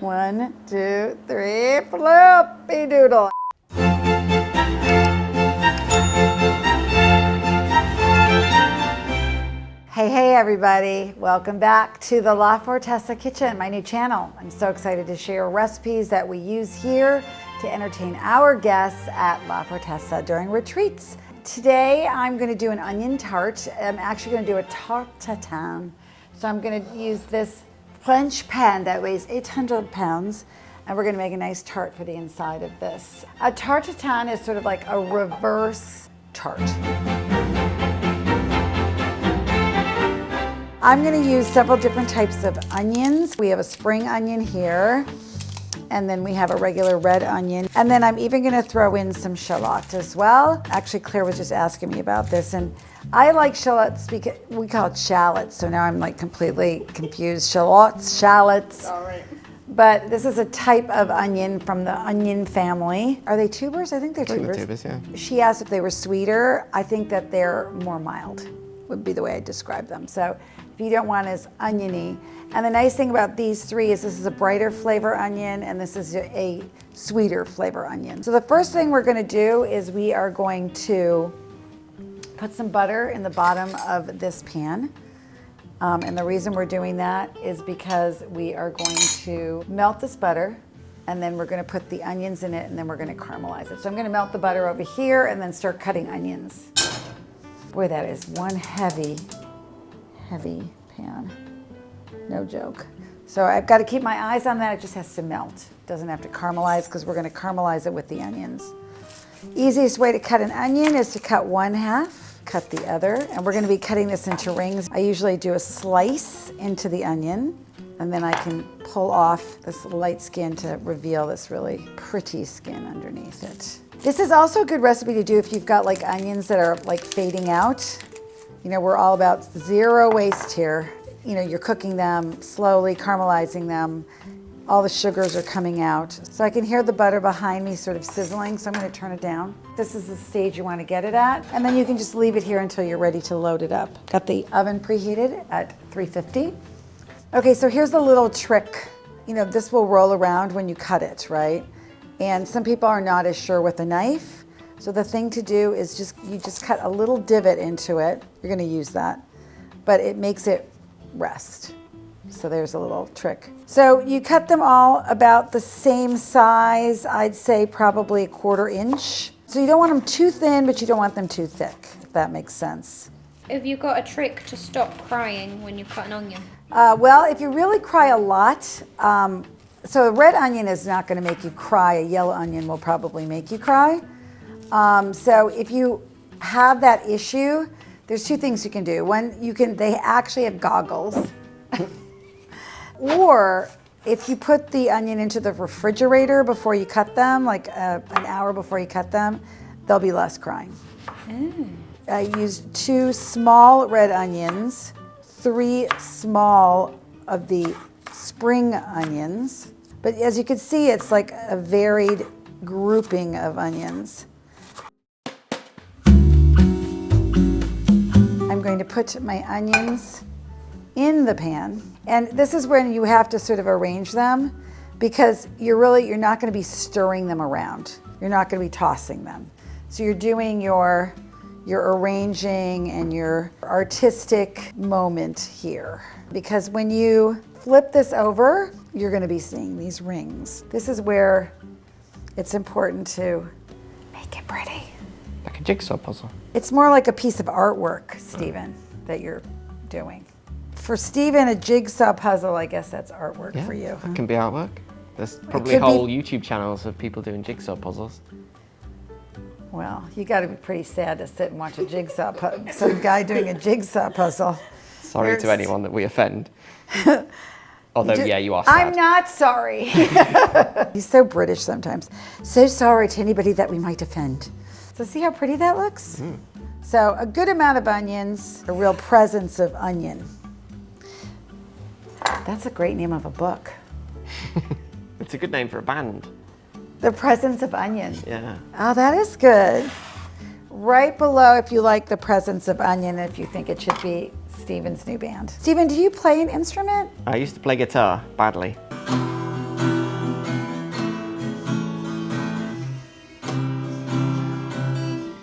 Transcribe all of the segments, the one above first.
1, 2, 3, floppy doodle. Hey everybody, welcome back to the La Fortezza kitchen, my new channel. I'm so excited to share recipes that we use here to entertain our guests at La Fortezza during retreats. Today I'm going to do an onion tart. I'm actually going to do a Tarte Tatin. So I'm going to use this French pan that weighs 800 pounds, and we're going to make a nice tart for the inside of this. A Tarte Tatin is sort of like a reverse tart. I'm going to use several different types of onions. We have a spring onion here, and then we have a regular red onion. And then I'm even going to throw in some shallot as well. Actually, Claire was just asking me about this, and I like shallots because we call it shallots, so now I'm like completely confused. Shallots. Sorry. But this is a type of onion from the onion family. Are they tubers? I think they're tubers. Tubers, yeah. She asked if they were sweeter. I think that they're more mild, would be the way I describe them. So if you don't want as oniony. And the nice thing about these three is this is a brighter flavor onion and this is a sweeter flavor onion. So the first thing we're gonna do is we are going to put some butter in the bottom of this pan. And the reason we're doing that is because we are going to melt this butter and then we're gonna put the onions in it and then we're gonna caramelize it. So I'm gonna melt the butter over here and then start cutting onions. Boy, that is one heavy pan. No joke. So I've got to keep my eyes on that. It just has to melt. It doesn't have to caramelize because we're going to caramelize it with the onions. Easiest way to cut an onion is to cut one half, cut the other, and we're going to be cutting this into rings. I usually do a slice into the onion, and then I can pull off this light skin to reveal this really pretty skin underneath it. This is also a good recipe to do if you've got like onions that are like fading out. You know, we're all about zero waste here. You know, you're cooking them slowly, caramelizing them. All the sugars are coming out. So I can hear the butter behind me sort of sizzling, so I'm gonna turn it down. This is the stage you wanna get it at, and then you can just leave it here until you're ready to load it up. Got the oven preheated at 350. Okay, so here's a little trick. You know, this will roll around when you cut it, right? And some people are not as sure with a knife. So the thing to do is you just cut a little divot into it. You're gonna use that, but it makes it rest. So there's a little trick. So you cut them all about the same size, I'd say probably 1/4 inch. So you don't want them too thin, but you don't want them too thick, if that makes sense. Have you got a trick to stop crying when you cut an onion? Well, if you really cry a lot, so a red onion is not gonna make you cry. A yellow onion will probably make you cry. So if you have that issue, there's two things you can do. One, they actually have goggles. Or if you put the onion into the refrigerator before you cut them, like an hour before you cut them, there'll be less crying. I used 2 small red onions, 3 small of the spring onions. But as you can see, it's like a varied grouping of onions. I'm going to put my onions in the pan. And this is when you have to sort of arrange them because you're not going to be stirring them around. You're not going to be tossing them. So you're doing your arranging and your artistic moment here. Because when you flip this over, you're going to be seeing these rings. This is where it's important to make it pretty. Like a jigsaw puzzle. It's more like a piece of artwork, Stephen, that you're doing. For Stephen, a jigsaw puzzle, I guess that's artwork for you. It can be artwork. There's probably whole YouTube channels of people doing jigsaw puzzles. Well, you got to be pretty sad to sit and watch a jigsaw puzzle. Some guy doing a jigsaw puzzle. Sorry to anyone that we offend. Although, yeah, you are sad. I'm not sorry. He's so British sometimes. So sorry to anybody that we might offend. So see how pretty that looks? So a good amount of onions, a real presence of onion. That's a great name of a book. It's a good name for a band. The Presence of Onion. Yeah. Oh, that is good. Right below, if you like the Presence of Onion, if you think it should be Stephen's new band. Stephen, do you play an instrument? I used to play guitar badly.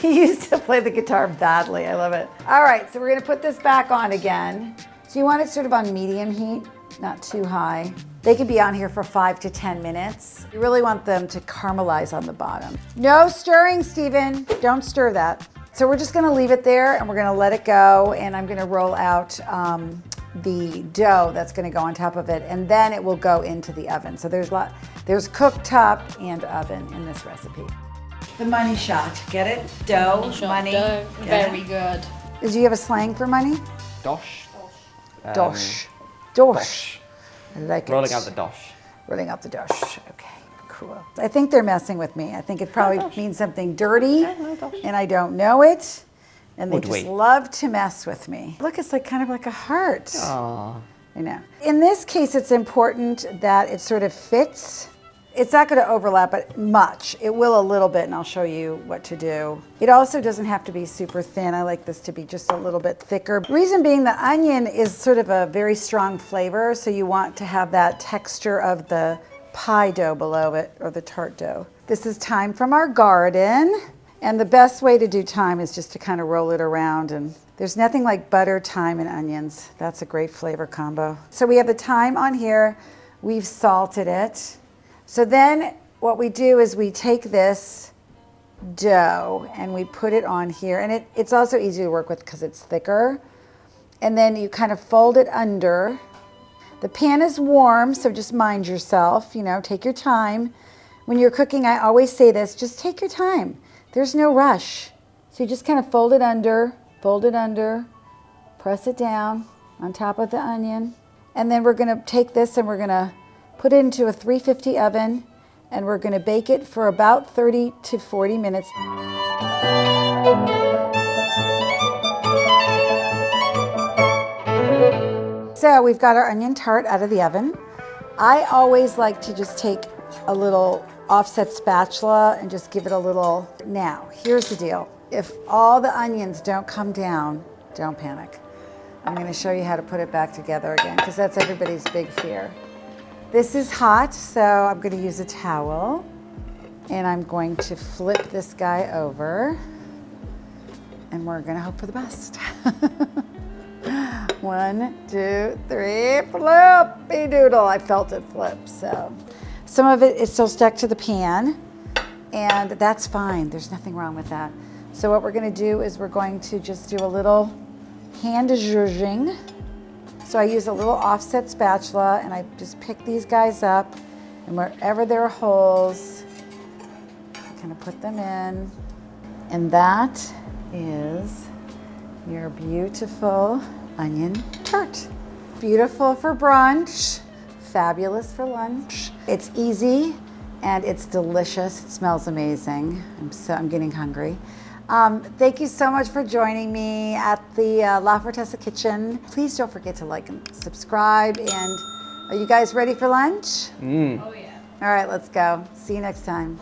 He used to play the guitar badly. I love it. All right, so we're gonna put this back on again. So you want it sort of on medium heat, not too high. They can be on here for 5 to 10 minutes. You really want them to caramelize on the bottom. No stirring, Stephen. Don't stir that. So we're just gonna leave it there and we're gonna let it go, and I'm gonna roll out the dough that's gonna go on top of it, and then it will go into the oven. So there's cooktop and oven in this recipe. The money shot, get it? Dough, money. Dough. Very good. Do you have a slang for money? Dosh. Dosh. Dosh. I like it. Rolling out the dosh. Rolling out the dosh. Okay, cool. I think they're messing with me. I think it probably means something dirty, and I don't know it. And they just love to mess with me. Look, it's like kind of like a heart. Aww. You know. In this case, it's important that it sort of fits. It's not going to overlap it much. It will a little bit, and I'll show you what to do. It also doesn't have to be super thin. I like this to be just a little bit thicker. Reason being, the onion is sort of a very strong flavor, so you want to have that texture of the pie dough below it, or the tart dough. This is thyme from our garden, and the best way to do thyme is just to kind of roll it around, and there's nothing like butter, thyme, and onions. That's a great flavor combo. So we have the thyme on here. We've salted it. So then what we do is we take this dough and we put it on here, and it's also easy to work with because it's thicker. And then you kind of fold it under. The pan is warm, so just mind yourself, you know, take your time. When you're cooking, I always say this, just take your time. There's no rush. So you just kind of fold it under, press it down on top of the onion. And then we're gonna take this and we're gonna put it into a 350 oven, and we're gonna bake it for about 30 to 40 minutes. So we've got our onion tart out of the oven. I always like to just take a little offset spatula and just give it a little. Now, here's the deal. If all the onions don't come down, don't panic. I'm gonna show you how to put it back together again, because that's everybody's big fear. This is hot, so I'm going to use a towel, and I'm going to flip this guy over, and we're going to hope for the best. 1, 2, 3, flippy doodle. I felt it flip, so. Some of it is still stuck to the pan, and that's fine. There's nothing wrong with that. So what we're going to do is we're going to just do a little hand zhuzhing. So I use a little offset spatula, and I just pick these guys up, and wherever there are holes, I kind of put them in. And that is your beautiful onion tart. Beautiful for brunch, fabulous for lunch. It's easy and it's delicious. It smells amazing. I'm getting hungry. Thank you so much for joining me at the La Fortezza kitchen. Please don't forget to like and subscribe. And are you guys ready for lunch? Oh yeah. All right, let's go. See you next time.